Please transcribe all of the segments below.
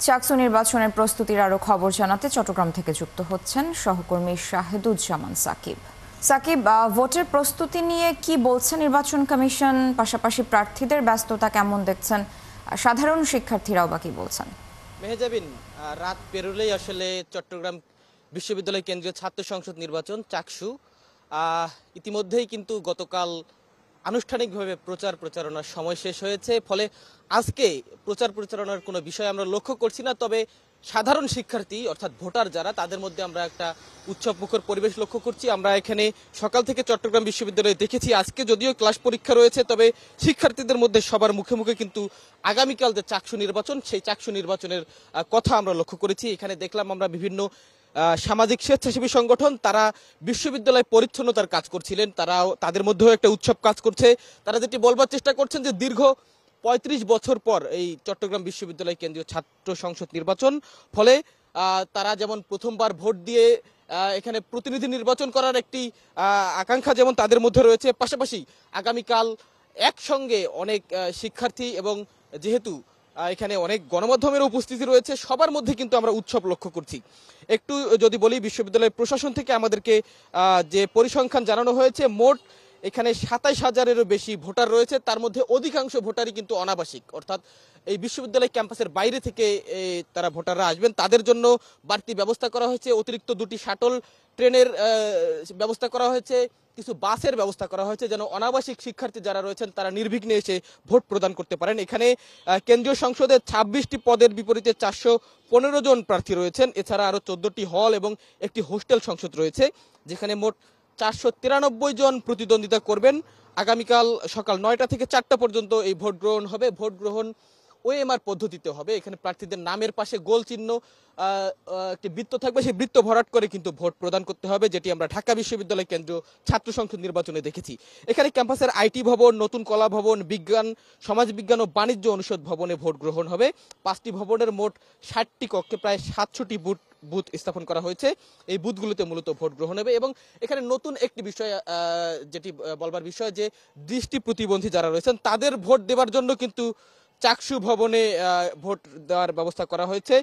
চাকসু নির্বাচনের প্রস্তুতির আরো খবর জানাতে চট্টগ্রাম থেকে যুক্ত হচ্ছেন সহকর্মী শাহেদুজ্জামান সাকিব। সাকিব, ভোটের প্রস্তুতি নিয়ে কি বলছে নির্বাচন কমিশন, পাশাপাশি প্রার্থীদের ব্যস্ততা কেমন দেখছেন, সাধারণ শিক্ষার্থীরাও বা কি বলছেন? মেহজাবিন, রাত পেরোলেই আসলে চট্টগ্রাম বিশ্ববিদ্যালয় কেন্দ্রীয় ছাত্র সংসদ নির্বাচন চাকসু ইতিমধ্যেই কিন্তু গতকাল আনুষ্ঠানিকভাবে প্রচারণার সময় শেষ হয়েছে। ফলে আজকে প্রচারণার কোনো বিষয় আমরা লক্ষ্য করছি না, তবে সাধারণ শিক্ষার্থী অর্থাৎ ভোটার যারা, তাদের মধ্যে আমরা একটা উৎসবমুখর পরিবেশ লক্ষ্য করছি। আমরা এখানে সকাল থেকে চট্টগ্রাম বিশ্ববিদ্যালয়ে দেখেছি, আজকে যদিও ক্লাস পরীক্ষা রয়েছে, তবে শিক্ষার্থীদের মধ্যে সবার মুখে মুখে কিন্তু আগামীকাল যে চাকসু নির্বাচন, সেই চাকসু নির্বাচনের কথা আমরা লক্ষ্য করেছি। এখানে দেখলাম আমরা বিভিন্ন সামাজিক স্বেচ্ছাসেবী সংগঠন, তারা বিশ্ববিদ্যালয় পরিচ্ছন্নতার কাজ করছিলেন, তাদের মধ্যেও একটা উৎসব কাজ করছে। তারা যেটি বলবার চেষ্টা করছেন যে দীর্ঘ ৩৫ বছর পর এই চট্টগ্রাম বিশ্ববিদ্যালয় কেন্দ্রীয় ছাত্র সংসদ নির্বাচন, ফলে তারা যেমন প্রথমবার ভোট দিয়ে এখানে প্রতিনিধি নির্বাচন করার একটি আকাঙ্ক্ষা যেমন তাদের মধ্যে রয়েছে, পাশাপাশি আগামীকাল একসঙ্গে অনেক শিক্ষার্থী এবং যেহেতু এখানে অনেক গণমাধ্যমের উপস্থিতি রয়েছে, সবার মধ্যে কিন্তু আমরা উৎসব লক্ষ্য করছি। একটু যদি বলি, বিশ্ববিদ্যালয় প্রশাসন থেকে আমাদেরকে যে পরিসংখ্যান জানানো হয়েছে, মোট এখানে ২৭,০০০-এরও বেশি ভোটার রয়েছে, তার মধ্যে অধিকাংশ ভোটারই কিন্তু অনাবাসিক, অর্থাৎ এই বিশ্ববিদ্যালয় ক্যাম্পাসের বাইরে থেকে তারা ভোটাররা আসবেন। তাদের জন্য বাড়তি ব্যবস্থা করা হয়েছে, অতিরিক্ত ২টি শাটল ট্রেনের ব্যবস্থা করা হয়েছে, কিছু বাসের ব্যবস্থা করা হয়েছে, যেন অনাবাসিক শিক্ষার্থী যারা রয়েছেন তারা নির্বিঘ্নে এসে ভোট প্রদান করতে পারেন। এখানে কেন্দ্রীয় সংসদের ২৬টি পদের বিপরীতে ৪১৫ জন প্রার্থী রয়েছেন। এছাড়া আরও ১৪টি হল এবং একটি হোস্টেল সংসদ রয়েছে, যেখানে মোট ৪৯৩ জন প্রতিদ্বন্দ্বিতা করবেন। আগামীকাল সকাল ৯টা থেকে ৪টা পর্যন্ত এই ভোট গ্রহণ হবে। ভোট গ্রহণ ওএমআর পদ্ধতিতে হবে। এখানে প্রার্থীদের নামের পাশে গোল চিহ্ন একটি বৃত্ত থাকবে, সেই বৃত্ত ভরাট করে কিন্তু ভোট প্রদান করতে হবে, যেটি আমরা ঢাকা বিশ্ববিদ্যালয় কেন্দ্রীয় ছাত্র সংসদ নির্বাচনে দেখেছি। এখানে ক্যাম্পাসের আইটি ভবন, নতুন কলা ভবন, বিজ্ঞান, সমাজবিজ্ঞান ও বাণিজ্য অনুষদ ভবনে ভোট গ্রহণ হবে। 5টি ভবনের মোট 60টি কক্ষে প্রায় 700টি বুথ স্থাপন করা হয়েছে। এই বুথগুলোতে মূলত ভোট গ্রহণ হবে। এবং এখানে নতুন একটি বিষয় যেটি বলবার বিষয়, যে দৃষ্টি প্রতিবন্ধী যারা রয়েছেন তাদের ভোট দেওয়ার জন্য কিন্তু চাকসু ভবনে ভোট দেওয়ার ব্যবস্থা করা হয়েছে।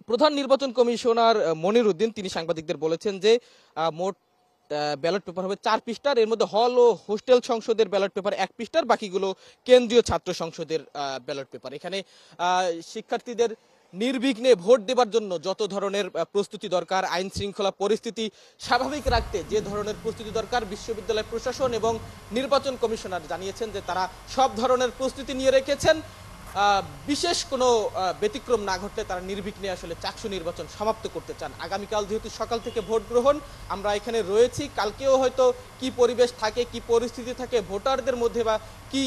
প্রধান নির্বাচন কমিশনার মনির উদ্দিন তিনি সাংবাদিকদের বলেছেন যে মোট ব্যালট পেপার হবে 4 পৃষ্ঠার, এর মধ্যে হল ও হোস্টেল সংসদের ব্যালট পেপার 1 পৃষ্ঠার, বাকিগুলো কেন্দ্রীয় ছাত্র সংসদের ব্যালট পেপার। এখানে শিক্ষার্থীদের নির্বিঘ্নে ভোট দেবার জন্য যত ধরনের প্রস্তুতি দরকার, আইন শৃঙ্খলা পরিস্থিতি স্বাভাবিক রাখতে যে ধরনের প্রস্তুতি দরকার, বিশ্ববিদ্যালয় প্রশাসন এবং নির্বাচন কমিশনার জানিয়েছেন যে তারা সব ধরনের প্রস্তুতি নিয়ে রেখেছেন। বিশেষ কোনো ব্যতিক্রম না ঘটলে তারা নির্বিঘ্নে আসলে চাকসু নির্বাচন সমাপ্ত করতে চান। আগামীকাল যেহেতু সকাল থেকে ভোট গ্রহণ, আমরা এখানে রয়েছি, কালকেও হয়তো কি পরিবেশ থাকে, কি পরিস্থিতি থাকে ভোটারদের মধ্যে বা কি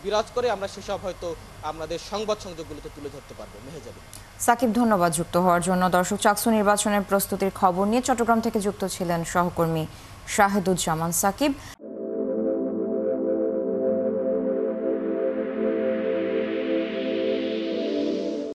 বিরাজ করে, আমরা সেসব হয়তো আমাদের সংবাদ সংযোগগুলোতে তুলে ধরতে পারবো। মেহেজাবি। সাকিব, ধন্যবাদ যুক্ত হওয়ার জন্য। দর্শক, চাকসু নির্বাচনের প্রস্তুতির খবর নিয়ে চট্টগ্রাম থেকে যুক্ত ছিলেন সহকর্মী শাহেদুজ্জামান সাকিব।